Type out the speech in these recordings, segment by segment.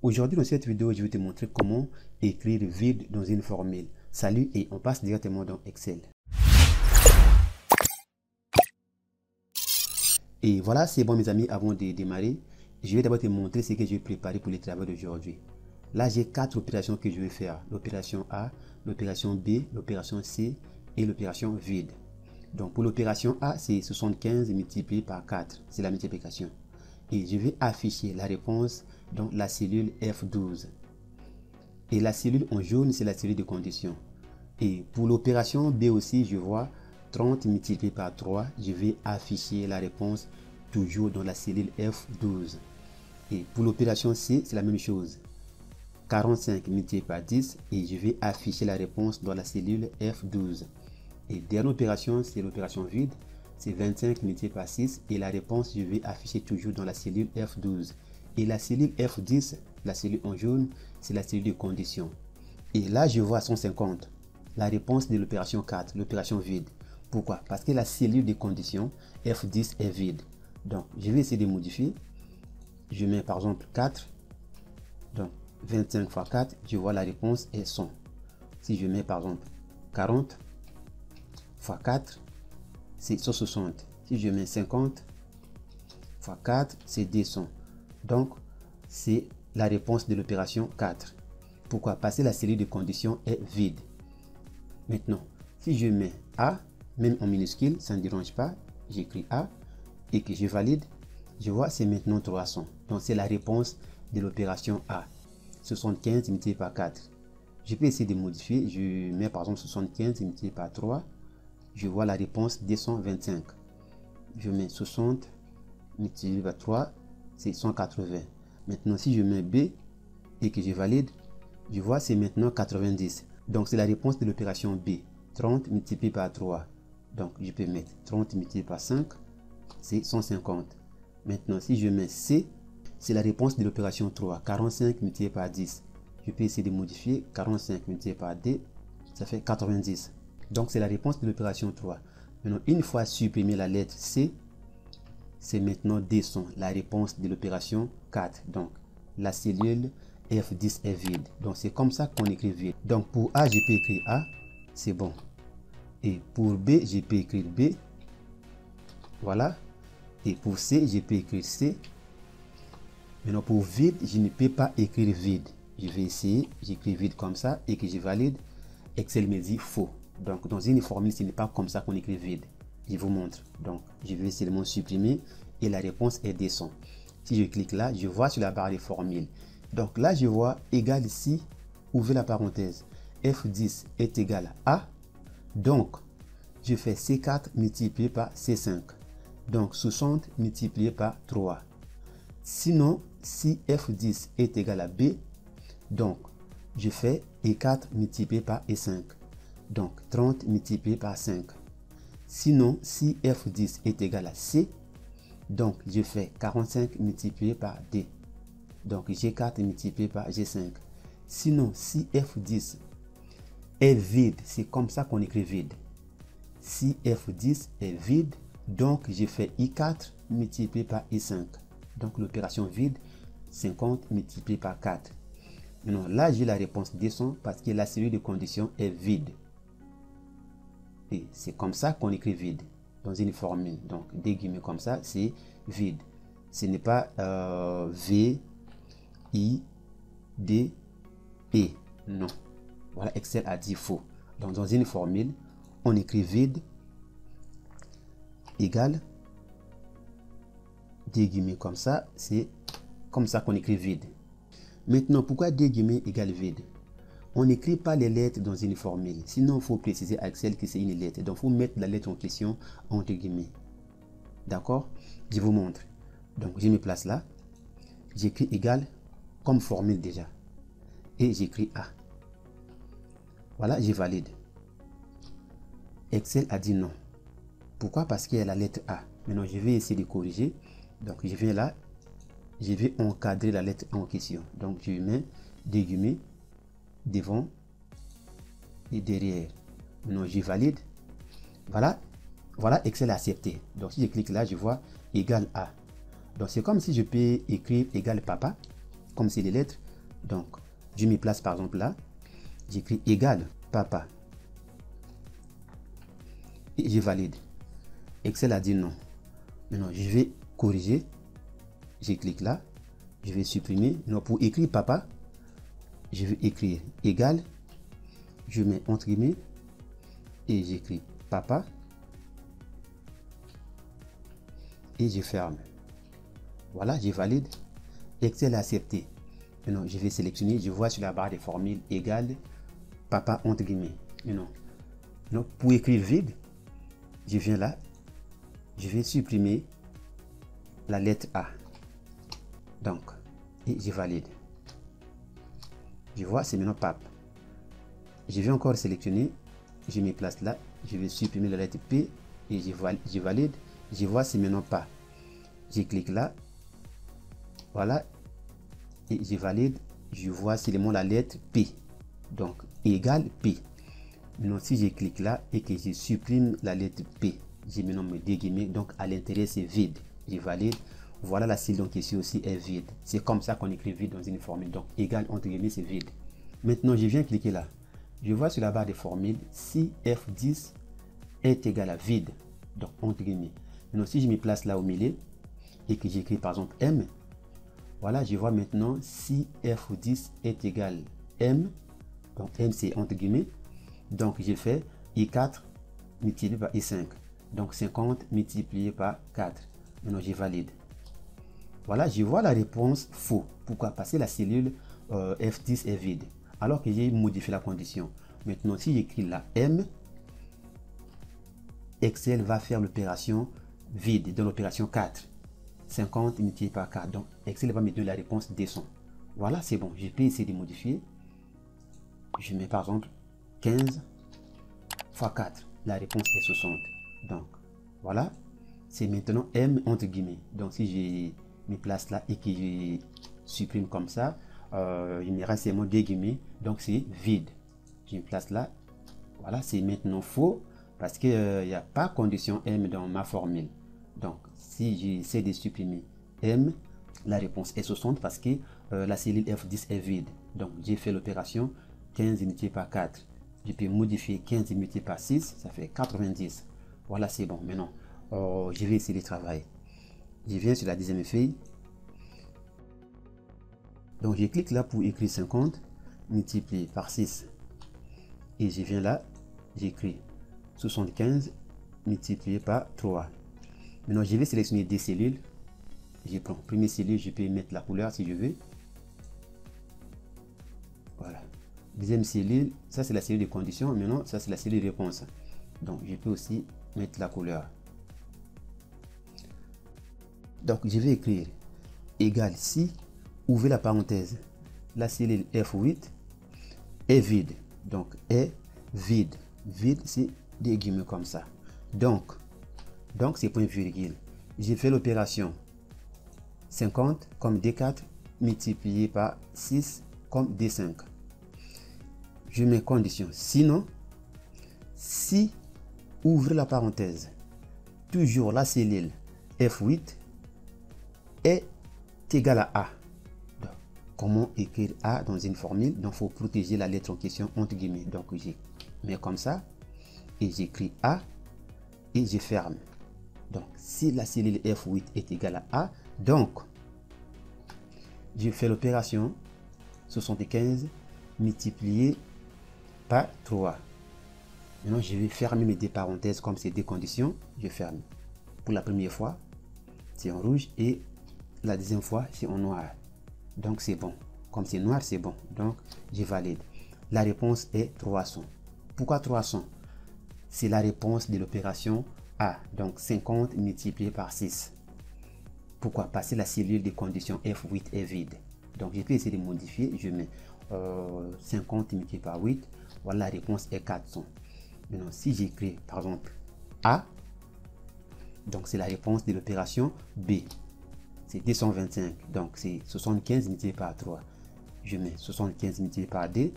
Aujourd'hui, dans cette vidéo, je vais te montrer comment écrire vide dans une formule. Salut et on passe directement dans Excel. Et voilà, c'est bon mes amis, avant de démarrer, je vais d'abord te montrer ce que j'ai préparé pour les travaux d'aujourd'hui. Là, j'ai 4 opérations que je vais faire. L'opération A, l'opération B, l'opération C et l'opération vide. Donc pour l'opération A, c'est 75 multiplié par 4. C'est la multiplication. Et je vais afficher la réponse dans la cellule F12. Et la cellule en jaune, c'est la cellule de condition. Et pour l'opération B aussi, je vois 30 multiplié par 3. Je vais afficher la réponse toujours dans la cellule F12. Et pour l'opération C, c'est la même chose. 45 multiplié par 10 et je vais afficher la réponse dans la cellule F12. Et dernière opération, c'est l'opération vide. C'est 25 multiplié par 6 et la réponse, je vais afficher toujours dans la cellule F12. Et la cellule F10, la cellule en jaune, c'est la cellule de condition. Et là, je vois 150, la réponse de l'opération 4, l'opération vide. Pourquoi? Parce que la cellule de condition F10 est vide. Donc, je vais essayer de modifier. Je mets par exemple 4. Donc, 25 fois 4, je vois la réponse est 100. Si je mets par exemple 40 fois 4, c'est 160. Si je mets 50 fois 4, c'est 200. Donc, c'est la réponse de l'opération 4. Pourquoi? Parce que la cellule de condition est vide. Maintenant, si je mets A, même en minuscule, ça ne dérange pas, j'écris A et que je valide, je vois c'est maintenant 300. Donc, c'est la réponse de l'opération A. 75 multiplié par 4. Je peux essayer de modifier. Je mets par exemple 75 multiplié par 3. Je vois la réponse 225. Je mets 60 multiplié par 3, c'est 180. Maintenant, si je mets B et que je valide, je vois c'est maintenant 90. Donc, c'est la réponse de l'opération B. 30 multiplié par 3. Donc, je peux mettre 30 multiplié par 5, c'est 150. Maintenant, si je mets C, c'est la réponse de l'opération 3. 45 multiplié par 10. Je peux essayer de modifier. 45 multiplié par D, ça fait 90. Donc, c'est la réponse de l'opération 3. Maintenant, une fois supprimé la lettre C, c'est maintenant 200, la réponse de l'opération 4. Donc, la cellule F10 est vide. Donc, c'est comme ça qu'on écrit vide. Donc, pour A, je peux écrire A, c'est bon. Et pour B, je peux écrire B. Voilà. Et pour C, je peux écrire C. Maintenant, pour vide, je ne peux pas écrire vide. Je vais essayer, j'écris vide comme ça et que je valide. Excel me dit faux. Donc, dans une formule, ce n'est pas comme ça qu'on écrit vide. Je vous montre. Donc, je vais seulement supprimer et la réponse est 200. Si je clique là, je vois sur la barre des formules. Donc là, je vois égal ici, ouvrez la parenthèse, F10 est égal à A. Donc, je fais C4 multiplié par C5. Donc, 60 multiplié par 3. Sinon, si F10 est égal à B, donc, je fais E4 multiplié par E5. Donc, 30 multiplié par 5. Sinon, si F10 est égal à C, donc je fais 45 multiplié par D. Donc, G4 multiplié par G5. Sinon, si F10 est vide, c'est comme ça qu'on écrit vide. Si F10 est vide, donc je fais I4 multiplié par I5. Donc, l'opération vide, 50 multiplié par 4. Maintenant, là, j'ai la réponse 200 parce que la cellule de condition est vide. Et c'est comme ça qu'on écrit vide dans une formule. Donc, des guillemets comme ça, c'est vide. Ce n'est pas V, I, D, E. Non. Voilà, Excel a dit faux. Donc, dans une formule, on écrit vide égale des guillemets comme ça. C'est comme ça qu'on écrit vide. Maintenant, pourquoi des guillemets égale vide? On n'écrit pas les lettres dans une formule. Sinon, il faut préciser à Excel que c'est une lettre. Donc, il faut mettre la lettre en question entre guillemets. D'accord? Je vous montre. Donc, je me place là. J'écris égal comme formule déjà. Et j'écris A. Voilà, je valide. Excel a dit non. Pourquoi? Parce qu'il y a la lettre A. Maintenant, je vais essayer de corriger. Donc, je viens là. Je vais encadrer la lettre en question. Donc, je mets des guillemets devant et derrière. Maintenant, je valide. Voilà. Voilà, Excel a accepté. Donc, si je clique là, je vois égal à. Donc, c'est comme si je peux écrire égal papa, comme c'est les lettres. Donc, je me place par exemple là. J'écris égal papa. Et je valide. Excel a dit non. Maintenant, je vais corriger. Je clique là. Je vais supprimer. Non, pour écrire papa, je vais écrire égal. Je mets entre guillemets. Et j'écris papa. Et je ferme. Voilà, je valide. Excel a accepté. Maintenant, je vais sélectionner. Je vois sur la barre des formules égal papa entre guillemets. Non, pour écrire vide, je viens là. Je vais supprimer la lettre A. Donc, et je valide. Je vois, c'est maintenant pape. Je vais encore sélectionner. Je me place là. Je vais supprimer la lettre P et je valide. Je vois, c'est maintenant pas. Je clique là. Voilà. Et je valide. Je vois seulement la lettre P. Donc, égal P. Maintenant, si je clique là et que je supprime la lettre P, j'ai maintenant mes deux guillemets. Donc, à l'intérieur, c'est vide. Je valide. Voilà la cellule donc ici aussi est vide. C'est comme ça qu'on écrit vide dans une formule. Donc, égal entre guillemets, c'est vide. Maintenant, je viens cliquer là. Je vois sur la barre des formules si F10 est égal à vide. Donc, entre guillemets. Maintenant, si je me place là au milieu et que j'écris par exemple M, voilà, je vois maintenant si F10 est égal à M. Donc, M c'est entre guillemets. Donc, j'ai fait I4 multiplié par I5. Donc, 50 multiplié par 4. Maintenant, je valide. Voilà, je vois la réponse faux. Pourquoi? Parce que la cellule F10 est vide. Alors que j'ai modifié la condition. Maintenant, si j'écris la M, Excel va faire l'opération vide dans l'opération 4. 50 multiplié par 4. Donc, Excel va me donner la réponse descend. Voilà, c'est bon. Je peux essayer de modifier. Je mets par exemple 15 fois 4. La réponse est 60. Donc, voilà. C'est maintenant M entre guillemets. Donc, si je me place là et que je supprime comme ça, il me reste seulement deux guillemets. Donc, c'est vide. Je me place là. Voilà, c'est maintenant faux parce qu'il n'y a pas condition M dans ma formule. Donc, si j'essaie de supprimer M, la réponse est 60 parce que la cellule F10 est vide. Donc, j'ai fait l'opération 15 multiplié par 4. Je peux modifier 15 multiplié par 6, ça fait 90. Voilà, c'est bon. Maintenant, je vais essayer de travailler. Je viens sur la deuxième feuille. Donc, je clique là pour écrire 50 multiplié par 6. Et je viens là, j'écris 75 multiplié par 3. Maintenant, je vais sélectionner des cellules. Je prends première cellule, je peux mettre la couleur si je veux. Voilà. Deuxième cellule, ça c'est la cellule de condition. Maintenant, ça c'est la cellule de réponse. Donc, je peux aussi mettre la couleur. Donc, je vais écrire égal si, ouvrez la parenthèse, la cellule F8 est vide. Donc, est vide. Vide, c'est des guillemets comme ça. Donc c'est point virgule. J'ai fait l'opération 50 comme D4 multiplié par 6 comme D5. Je mets condition. Sinon, si, ouvre la parenthèse, toujours la cellule F8 est égale à A. Donc, comment écrire A dans une formule? Donc, il faut protéger la lettre en question entre guillemets. Donc, je mets comme ça et j'écris A et je ferme. Donc, si la cellule F8 est égale à A, donc, je fais l'opération 75 multiplié par 3. Maintenant, je vais fermer mes deux parenthèses comme c'est des conditions. Je ferme. Pour la première fois, c'est en rouge et la deuxième fois, c'est en noir. Donc, c'est bon. Comme c'est noir, c'est bon. Donc, je valide. La réponse est 300. Pourquoi 300? C'est la réponse de l'opération A. Donc, 50 multiplié par 6. Pourquoi? Parce que la cellule de condition F8 est vide. Donc, je peux essayer de modifier. Je mets 50 multiplié par 8. Voilà, la réponse est 400. Maintenant, si j'écris, par exemple, A, donc c'est la réponse de l'opération B. C'est 225. Donc, c'est 75 multiplié par 3. Je mets 75 multiplié par D.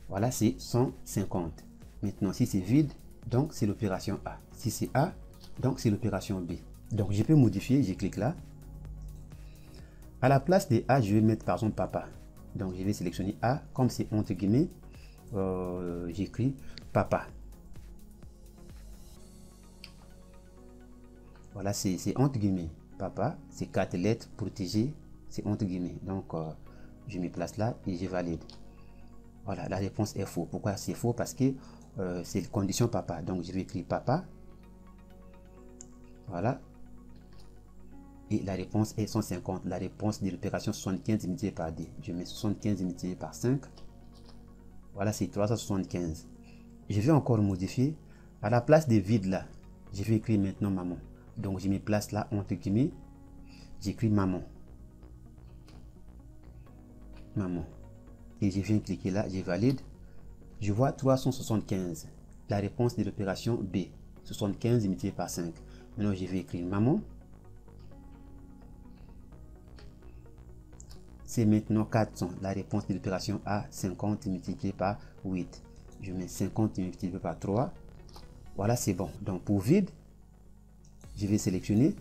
Voilà, c'est 150. Maintenant, si c'est vide, donc c'est l'opération A. Si c'est A, donc c'est l'opération B. Donc, je peux modifier, je clique là. À la place de A, je vais mettre par exemple papa. Donc je vais sélectionner A, comme c'est entre guillemets, j'écris papa. Voilà, c'est entre guillemets. Papa, c'est 4 lettres protégées, c'est entre guillemets. Donc, je me place là et je valide. Voilà, la réponse est faux. Pourquoi c'est faux? Parce que c'est condition papa. Donc, je vais écrire papa. Voilà. Et la réponse est 150. La réponse de l'opération 75 multiplié par D. Je mets 75 multiplié par 5. Voilà, c'est 375. Je vais encore modifier. À la place des vides là, je vais écrire maintenant maman. Donc, je me place là, entre guillemets. J'écris maman. Maman. Et je viens cliquer là, je valide. Je vois 375. La réponse de l'opération B. 75 multiplié par 5. Maintenant, je vais écrire maman. C'est maintenant 400. La réponse de l'opération A. 50 multiplié par 8. Je mets 50 multiplié par 3. Voilà, c'est bon. Donc, pour vide, je vais sélectionner,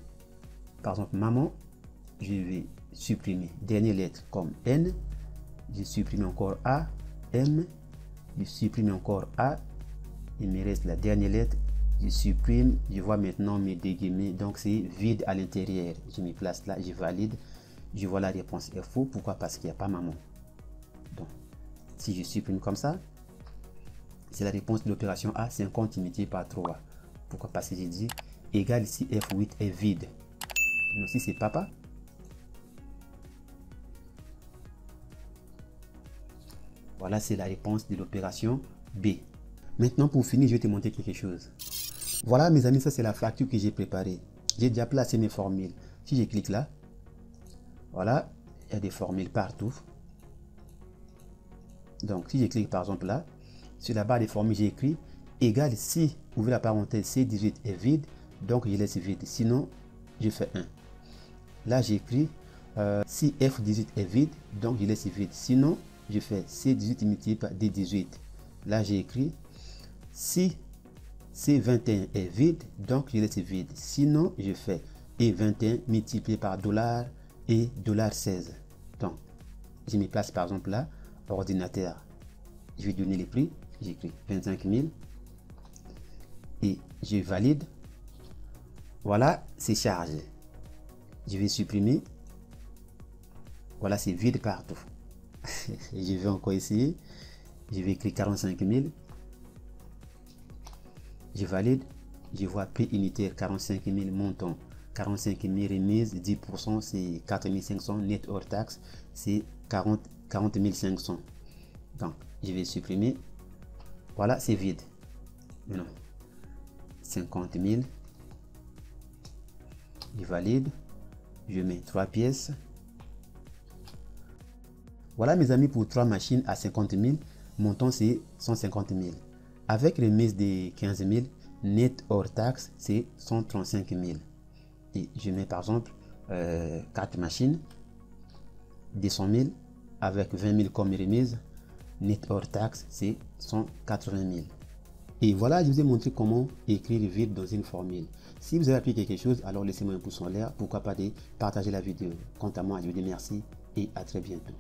par exemple, maman, je vais supprimer dernière lettre comme N, je supprime encore A, M, je supprime encore A, il me reste la dernière lettre, je supprime, je vois maintenant mes deux guillemets, donc c'est vide à l'intérieur, je me place là, je valide, je vois la réponse est faux, pourquoi? Parce qu'il n'y a pas maman. Donc, si je supprime comme ça, c'est la réponse de l'opération A, 50 multiplié par 3. Pourquoi? Parce que j'ai dit égal ici F8 est vide. Donc si c'est papa, voilà, c'est la réponse de l'opération B. Maintenant, pour finir, je vais te montrer quelque chose. Voilà, mes amis, ça c'est la facture que j'ai préparée. J'ai déjà placé mes formules. Si je clique là, voilà, il y a des formules partout. Donc, si je clique par exemple là, sur la barre des formules, j'ai écrit égal si, ouvrez la parenthèse, C18 est vide. Donc, je laisse vide. Sinon, je fais 1. Là, j'écris si F18 est vide. Donc, je laisse vide. Sinon, je fais C18 multiplié par D18. Là, j'ai écrit si C21 est vide. Donc, je laisse vide. Sinon, je fais E21 multiplié par $ et $16. Donc, je me place par exemple là, ordinateur. Je vais donner les prix. J'écris 25 000. Et je valide. Voilà, c'est chargé. Je vais supprimer. Voilà, c'est vide partout. Je vais encore essayer. Je vais écrire 45 000. Je valide. Je vois prix unitaire 45 000 montant. 45 000 remise, 10% c'est 4 500. Net hors taxe c'est 40 500. Donc, je vais supprimer. Voilà, c'est vide. Maintenant, 50 000. Je valide. Je mets 3 pièces. Voilà mes amis pour 3 machines à 50 000. Montant c'est 150 000. Avec remise de 15 000, net hors taxe c'est 135 000. Et je mets par exemple 4 machines, 200 000 avec 20 000 comme remise. Net hors taxe c'est 180 000. Et voilà, je vous ai montré comment écrire vide dans une formule. Si vous avez appris quelque chose, alors laissez-moi un pouce en l'air. Pourquoi pas de partager la vidéo. Quant à moi, je vous dis merci et à très bientôt.